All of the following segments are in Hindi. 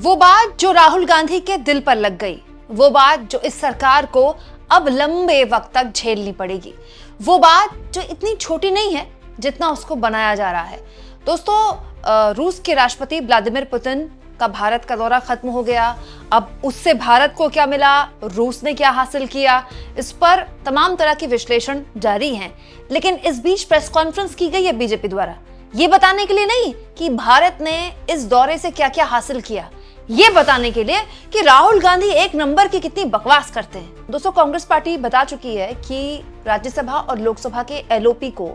वो बात जो राहुल गांधी के दिल पर लग गई, वो बात जो इस सरकार को अब लंबे वक्त तक झेलनी पड़ेगी, वो बात जो इतनी छोटी नहीं है जितना उसको बनाया जा रहा है। दोस्तों, रूस के राष्ट्रपति व्लादिमीर पुतिन का भारत का दौरा खत्म हो गया। अब उससे भारत को क्या मिला, रूस ने क्या हासिल किया, इस पर तमाम तरह की विश्लेषण जारी हैं। लेकिन इस बीच प्रेस कॉन्फ्रेंस की गई है बीजेपी द्वारा, ये बताने के लिए नहीं कि भारत ने इस दौरे से क्या क्या हासिल किया, ये बताने के लिए कि राहुल गांधी एक नंबर की कितनी बकवास करते हैं। दोस्तों, कांग्रेस पार्टी बता चुकी है कि राज्यसभा और लोकसभा के एलओपी को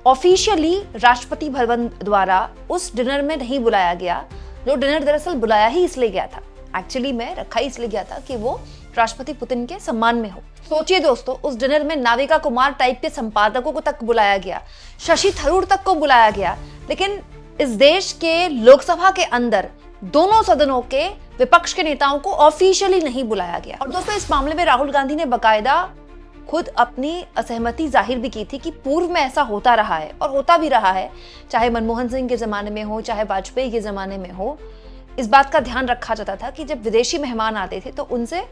ऑफिशियली राष्ट्रपति भवन द्वारा उस डिनर में नहीं बुलाया गया, जो डिनर दरअसल बुलाया ही इसलिए गया था, एक्चुअली में रखा ही इसलिए गया था कि वो राष्ट्रपति पुतिन के सम्मान में हो। सोचिए दोस्तों, उस डिनर में नाविका कुमार टाइप के संपादकों को तक बुलाया गया, शशि थरूर तक को बुलाया गया, लेकिन इस देश के लोकसभा के अंदर दोनों सदनों के विपक्ष के नेताओं को ऑफिशियली नहीं बुलाया गया। और दोस्तों, इस मामले में राहुल गांधी ने बकायदा खुद अपनी असहमति जाहिर भी की थी कि पूर्व में ऐसा होता रहा है और होता भी रहा है, चाहे मनमोहन सिंह के जमाने में हो, चाहे वाजपेयी के जमाने में हो। इस बात का ध्यान रखा जाता था कि जब विदेशी मेहमान आते थे तो उनसे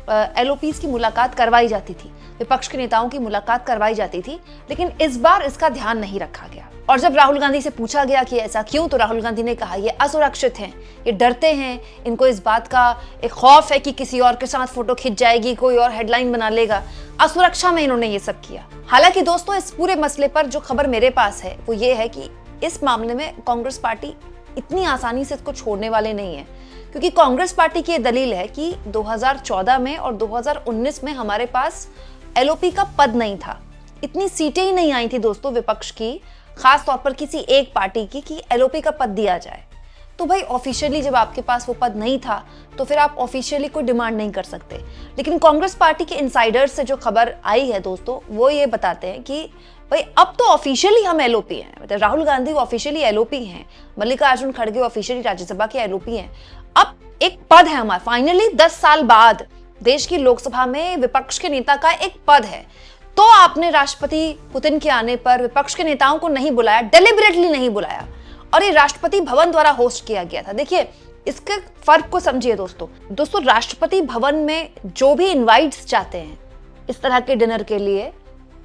एलओपीज की मुलाकात करवाई जाती थी, विपक्ष के नेताओं की मुलाकात करवाई जाती थी, लेकिन इस बार इसका ध्यान नहीं रखा गया। और जब राहुल गांधी से पूछा गया कि ऐसा क्यों, तो राहुल गांधी ने कहा ये असुरक्षित हैं, ये डरते हैं, इनको इस बात का एक खौफ है कि किसी और के साथ फोटो खिंच जाएगी, कोई और हेडलाइन बना लेगा। असुरक्षा में इन्होंने ये सब किया। हालांकि दोस्तों, इस पूरे मसले पर जो खबर मेरे पास है वो ये है कि इस मामले में कांग्रेस पार्टी इतनी आसानी से इसको छोड़ने वाले नहीं है, क्योंकि कांग्रेस पार्टी की दलील है कि 2014 में और 2019 में हमारे पास एलओपी का पद नहीं था, इतनी सीटें ही नहीं आई थी दोस्तों विपक्ष की, खास तौर पर किसी एक पार्टी की, कि एलओपी का पद दिया जाए। तो भाई ऑफिशियली जब आपके पास वो पद नहीं था तो फिर आप ऑफिशियली कोई डिमांड नहीं कर सकते। लेकिन कांग्रेस पार्टी के इनसाइडर्स से जो खबर आई है दोस्तों, वो ये बताते हैं कि भाई अब तो ऑफिशियली हम एलओपी हैं, मतलब राहुल गांधी ऑफिशियली एलओपी हैं, मल्लिकार्जुन खड़गे ऑफिशियली राज्यसभा के एलओपी हैं। अब एक पद है हमारा, फाइनली 10 साल बाद देश की लोकसभा में विपक्ष के नेता का एक पद है। तो आपने राष्ट्रपति पुतिन के आने पर विपक्ष के नेताओं को नहीं बुलाया, डेलिबरेटली नहीं बुलाया, और ये राष्ट्रपति भवन द्वारा होस्ट किया गया था। देखिए, इसके फर्क को समझिए दोस्तों, राष्ट्रपति भवन में जो भी इनवाइट्स जाते हैं इस तरह के डिनर के लिए,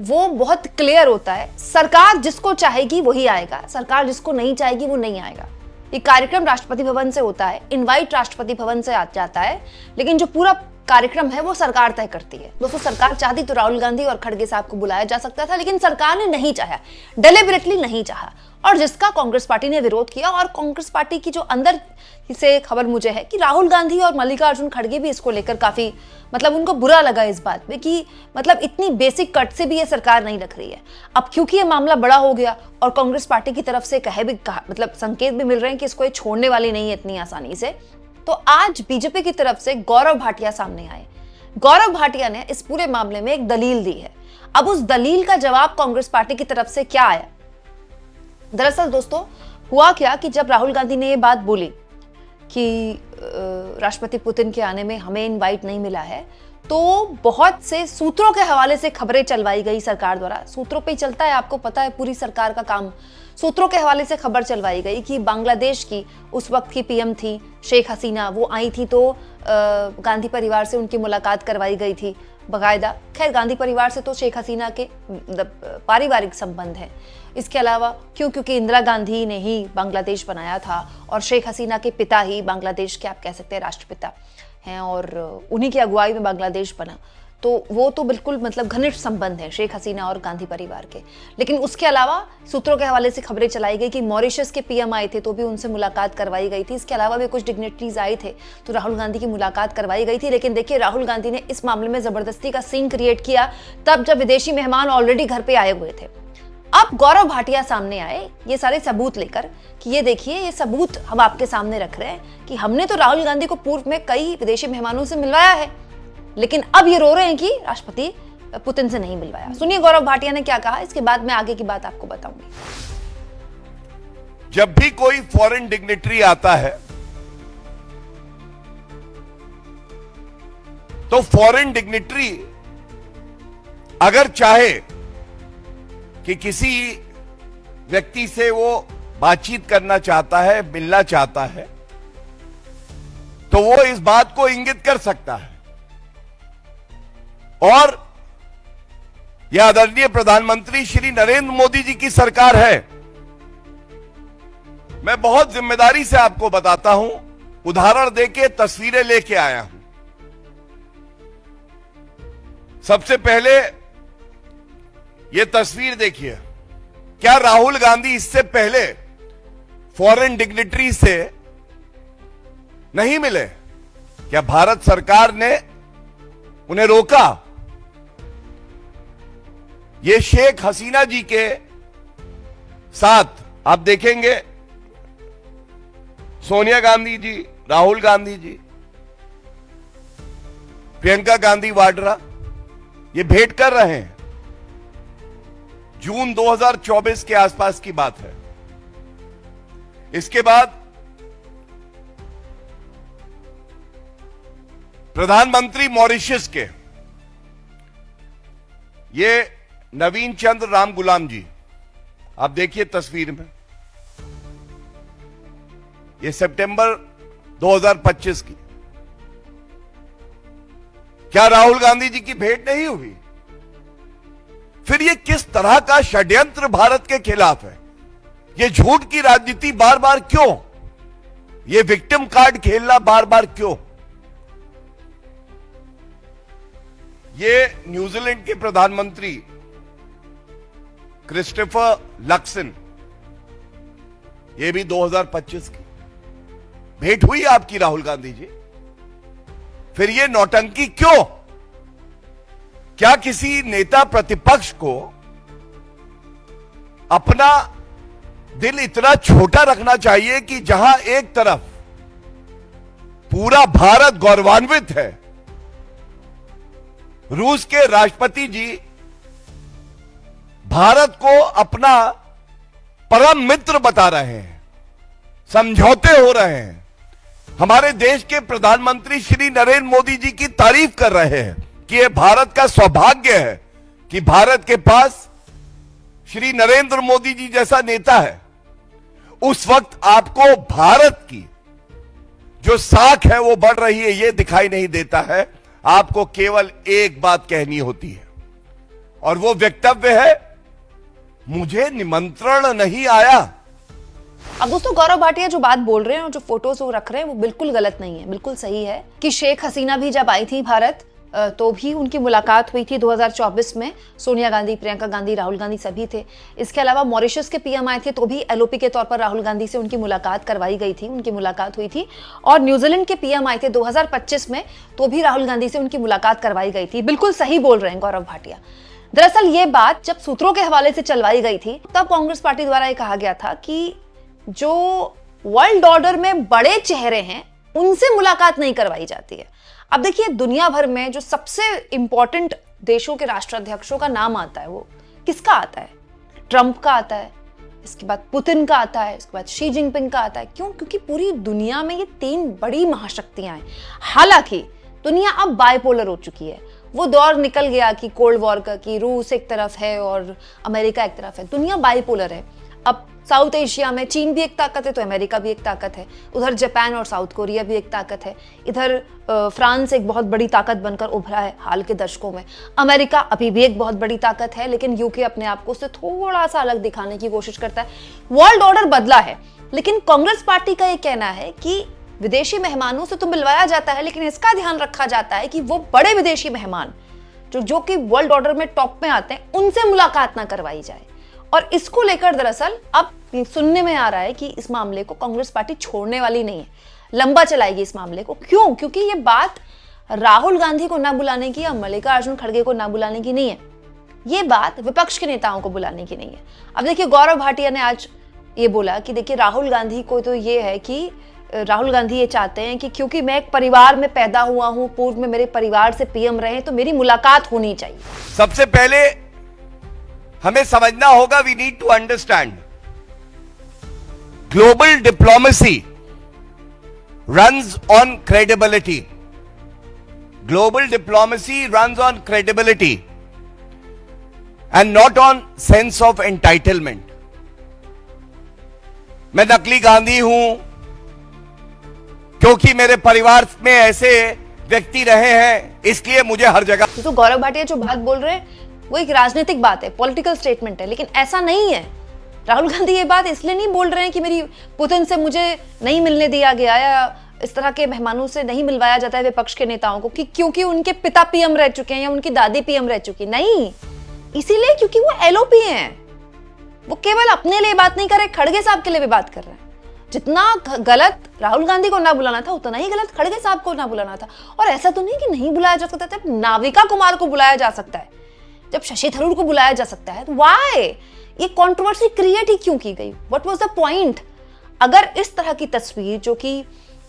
वो बहुत क्लियर होता है, सरकार जिसको चाहेगी वही आएगा, सरकार जिसको नहीं चाहेगी वो नहीं आएगा। ये कार्यक्रम राष्ट्रपति भवन से होता है, इनवाइट राष्ट्रपति भवन से जाता है, लेकिन जो पूरा कार्यक्रम है वो सरकार तय करती है। दोस्तों, सरकार चाहती तो राहुल गांधी और खड़गे साहब को बुलाया जा सकता था, लेकिन सरकार ने नहीं चाहा, डेलिबरेटली नहीं चाहा, और जिसका कांग्रेस पार्टी ने विरोध किया। और कांग्रेस पार्टी की जो अंदर से खबर मुझे है कि राहुल गांधी और मल्लिकार्जुन खड़गे भी इसको लेकर काफी, मतलब उनको बुरा लगा इस बात में कि मतलब इतनी बेसिक कट से भी ये सरकार नहीं रख रही है। अब क्योंकि ये मामला बड़ा हो गया और कांग्रेस पार्टी की तरफ से मतलब संकेत भी मिल रहे हैं कि इसको ये छोड़ने वाली नहीं है इतनी आसानी से, तो आज बीजेपी की तरफ से गौरव भाटिया सामने आए। गौरव भाटिया ने इस पूरे मामले में एक दलील दी है। अब उस दलील का जवाब कांग्रेस पार्टी की तरफ से क्या आया? दरअसल दोस्तों, हुआ क्या कि जब राहुल गांधी ने ये बात बोली कि राष्ट्रपति पुतिन के आने में हमें इनवाइट नहीं मिला है, तो बहुत से सूत्रों के हवाले से खबरें चलवाई गई सरकार द्वारा। सूत्रों पे ही चलता है, आपको पता है पूरी सरकार का काम। सूत्रों के हवाले से खबर चलवाई गई कि बांग्लादेश की उस वक्त की पीएम थी शेख हसीना, वो आई थी तो गांधी परिवार से उनकी मुलाकात करवाई गई थी बकायदा। खैर, गांधी परिवार से तो शेख हसीना के पारिवारिक संबंध है। इसके अलावा क्योंकि इंदिरा गांधी ने ही बांग्लादेश बनाया था और शेख हसीना के पिता ही बांग्लादेश के, आप कह सकते हैं, राष्ट्रपिता हैं, और उन्हीं की अगुवाई में बांग्लादेश बना, तो वो तो बिल्कुल मतलब घनिष्ठ संबंध है शेख हसीना और गांधी परिवार के। लेकिन उसके अलावा सूत्रों के हवाले से खबरें चलाई गई कि मॉरिशस के पीएम आए थे तो भी उनसे मुलाकात करवाई गई थी। इसके अलावा भी कुछ डिग्निटरीज आए थे तो राहुल गांधी की मुलाकात करवाई गई थी। लेकिन देखिए, राहुल गांधी ने इस मामले में जबरदस्ती का सीन क्रिएट किया तब जब विदेशी मेहमान ऑलरेडी घर पे आए हुए थे। अब गौरव भाटिया सामने आए ये सारे सबूत लेकर कि ये देखिए, ये सबूत हम आपके सामने रख रहे हैं कि हमने तो राहुल गांधी को पूर्व में कई विदेशी मेहमानों से मिलवाया है, लेकिन अब ये रो रहे हैं कि राष्ट्रपति पुतिन से नहीं मिलवाया। सुनिए गौरव भाटिया ने क्या कहा, इसके बाद मैं आगे की बात आपको बताऊंगी। जब भी कोई फॉरेन डिग्निटरी आता है तो फॉरेन डिग्निटरी अगर चाहे कि किसी व्यक्ति से वो बातचीत करना चाहता है, मिलना चाहता है, तो वो इस बात को इंगित कर सकता है। और यह आदरणीय प्रधानमंत्री श्री नरेंद्र मोदी जी की सरकार है। मैं बहुत जिम्मेदारी से आपको बताता हूं, उदाहरण देके तस्वीरें लेके आया हूं। सबसे पहले यह तस्वीर देखिए। क्या राहुल गांधी इससे पहले फॉरेन डिग्निटरी से नहीं मिले? क्या भारत सरकार ने उन्हें रोका? ये शेख हसीना जी के साथ आप देखेंगे सोनिया गांधी जी, राहुल गांधी जी, प्रियंका गांधी वाड्रा ये भेंट कर रहे हैं। जून 2024 के आसपास की बात है। इसके बाद प्रधानमंत्री मॉरिशस के ये नवीन चंद्र राम गुलाम जी, आप देखिए तस्वीर में, ये सितंबर 2025 की। क्या राहुल गांधी जी की भेंट नहीं हुई? फिर ये किस तरह का षड्यंत्र भारत के खिलाफ है? ये झूठ की राजनीति बार बार क्यों? ये विक्टिम कार्ड खेलना बार बार क्यों? ये न्यूजीलैंड के प्रधानमंत्री क्रिस्टोफर लक्सन, ये भी 2025 की भेंट हुई आपकी राहुल गांधी जी। फिर ये नौटंकी क्यों? क्या किसी नेता प्रतिपक्ष को अपना दिल इतना छोटा रखना चाहिए कि जहां एक तरफ पूरा भारत गौरवान्वित है, रूस के राष्ट्रपति जी भारत को अपना परम मित्र बता रहे हैं, समझौते हो रहे हैं, हमारे देश के प्रधानमंत्री श्री नरेंद्र मोदी जी की तारीफ कर रहे हैं कि यह भारत का सौभाग्य है कि भारत के पास श्री नरेंद्र मोदी जी जैसा नेता है। उस वक्त आपको भारत की जो साख है वो बढ़ रही है, ये दिखाई नहीं देता है। आपको केवल एक बात कहनी होती है और वो वक्तव्य है, मुझे निमंत्रण नहीं आया। अब दोस्तों, गौरव भाटिया जो बात बोल रहे हैं और जो फोटोज वो रख रहे हैं वो बिल्कुल गलत नहीं है, बिल्कुल सही है कि शेख हसीना भी जब आई थी भारत तो भी उनकी मुलाकात हुई थी 2024 में। सोनिया गांधी, प्रियंका गांधी, राहुल गांधी सभी थे। इसके अलावा मॉरिशस के पीएम आए थे तो भी एलओपी के तौर पर राहुल गांधी से उनकी मुलाकात करवाई गई थी, उनकी मुलाकात हुई थी। और न्यूजीलैंड के पीएम आए थे 2025 में तो भी राहुल गांधी से उनकी मुलाकात करवाई गई थी। बिल्कुल सही बोल रहे हैं गौरव भाटिया। दरअसल ये बात जब सूत्रों के हवाले से चलवाई गई थी तब कांग्रेस पार्टी द्वारा यह कहा गया था कि जो वर्ल्ड ऑर्डर में बड़े चेहरे हैं उनसे मुलाकात नहीं करवाई जाती है। अब देखिए, दुनिया भर में जो सबसे इंपॉर्टेंट देशों के राष्ट्राध्यक्षों का नाम आता है वो किसका आता है? ट्रंप का आता है, इसके बाद पुतिन का आता है, इसके बाद शी जिनपिंग का आता है। क्यों? क्योंकि पूरी दुनिया में ये तीन बड़ी महाशक्तियां हैं। हालांकि दुनिया अब बाइपोलर हो चुकी है। वो दौर निकल गया कि कोल्ड वॉर का, कि रूस एक तरफ है और अमेरिका एक तरफ है। दुनिया बाइपोलर है। अब साउथ एशिया में चीन भी एक ताकत है तो अमेरिका भी एक ताकत है, उधर जापान और साउथ कोरिया भी एक ताकत है, इधर फ्रांस एक बहुत बड़ी ताकत बनकर उभरा है हाल के दशकों में। अमेरिका अभी भी एक बहुत बड़ी ताकत है, लेकिन यूके अपने आप को उससे थोड़ा सा अलग दिखाने की कोशिश करता है। वर्ल्ड ऑर्डर बदला है, लेकिन कांग्रेस पार्टी का ये कहना है कि विदेशी मेहमानों से तो मिलवाया जाता है, लेकिन इसका ध्यान रखा जाता है कि वो बड़े विदेशी मेहमान जो कि वर्ल्ड ऑर्डर में टॉप में आते हैं उनसे मुलाकात ना करवाई जाए। और इसको लेकर दरअसल अब सुनने में आ रहा है कि इस मामले को कांग्रेस पार्टी छोड़ने वाली नहीं है, लंबा चलाएगी इस मामले को। क्यों? क्योंकि ये बात राहुल गांधी को ना बुलाने की या मल्लिकार्जुन खड़गे को ना बुलाने की नहीं है, ये बात विपक्ष के नेताओं को बुलाने की नहीं है। अब देखिए, गौरव भाटिया ने आज ये बोला कि देखिए, राहुल गांधी को तो ये है कि राहुल गांधी ये चाहते हैं कि क्योंकि मैं एक परिवार में पैदा हुआ हूं, पूर्व में मेरे परिवार से पीएम रहे, तो मेरी मुलाकात होनी चाहिए। सबसे पहले हमें समझना होगा, we need to understand, global diplomacy runs on credibility. Global diplomacy runs on credibility and not on sense of entitlement. मैं नकली गांधी हूं, क्योंकि मेरे परिवार में ऐसे व्यक्ति रहे हैं, इसलिए मुझे हर जगह। तो गौरव भाटिया जो बात बोल रहे हैं वो एक राजनीतिक बात है, पॉलिटिकल स्टेटमेंट है, लेकिन ऐसा नहीं है। राहुल गांधी ये बात इसलिए नहीं बोल रहे हैं कि मेरी पुतिन से मुझे नहीं मिलने दिया गया या इस तरह के मेहमानों से नहीं मिलवाया जाता है विपक्ष के नेताओं को, कि क्योंकि उनके पिता पीएम रह चुके हैं या उनकी दादी पीएम रह चुकी, नहीं, इसीलिए क्योंकि वो एलओपी हैं। वो केवल अपने लिए बात नहीं कर रहे, खड़गे साहब के लिए भी बात कर रहे हैं। जितना गलत राहुल गांधी को ना बुलाना था उतना ही गलत खड़गे साहब को ना बुलाना था। और ऐसा तो नहीं कि नहीं बुलाया जा सकता था, नाविका कुमार को बुलाया जा सकता है, जब शशि थरूर को बुलाया जा सकता है, तो व्हाई ये कंट्रोवर्सी क्रिएट ही क्यों की गई? What was the point? अगर इस तरह की तस्वीर जो कि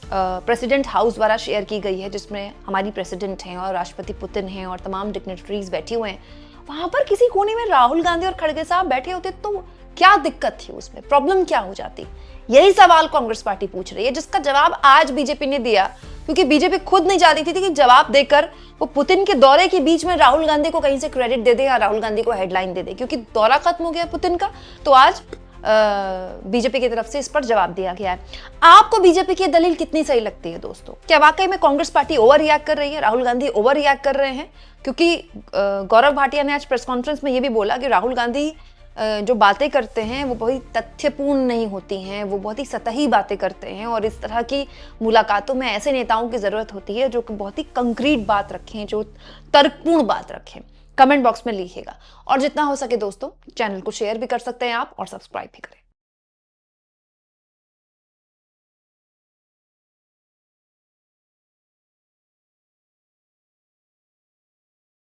प्रेसिडेंट हाउस द्वारा शेयर की गई है, जिसमें हमारी प्रेसिडेंट हैं और राष्ट्रपति पुतिन हैं और तमाम डिग्नेटरीज बैठे हुए हैं, वहां पर किसी कोने में राहुल गांधी और खड़गे साहब बैठे होते तो क्या दिक्कत थी? उसमें प्रॉब्लम क्या हो जाती? यही सवाल कांग्रेस पार्टी पूछ रही है, जिसका जवाब आज बीजेपी ने दिया, क्योंकि बीजेपी खुद नहीं चाहती थी कि जवाब देकर वो पुतिन के दौरे के बीच में राहुल गांधी को कहीं से क्रेडिट दे दे या राहुल गांधी को हेडलाइन दे दे, क्योंकि दौरा खत्म हो गया पुतिन का। तो आज बीजेपी की तरफ से इस पर जवाब दिया गया है। आपको बीजेपी की दलील कितनी सही लगती है दोस्तों? क्या वाकई में कांग्रेस पार्टी ओवर रिएक्ट कर रही है, राहुल गांधी ओवर रिएक्ट कर रहे हैं? क्योंकि गौरव भाटिया ने आज प्रेस कॉन्फ्रेंस में ये भी बोला कि राहुल गांधी जो बातें करते हैं वो बहुत तथ्यपूर्ण नहीं होती हैं, वो बहुत ही सतही बातें करते हैं, और इस तरह की मुलाकातों में ऐसे नेताओं की जरूरत होती है जो कि बहुत ही कंक्रीट बात रखें, जो तर्कपूर्ण बात रखें। कमेंट बॉक्स में लिखिएगा, और जितना हो सके दोस्तों चैनल को शेयर भी कर सकते हैं आप और सब्सक्राइब भी करें।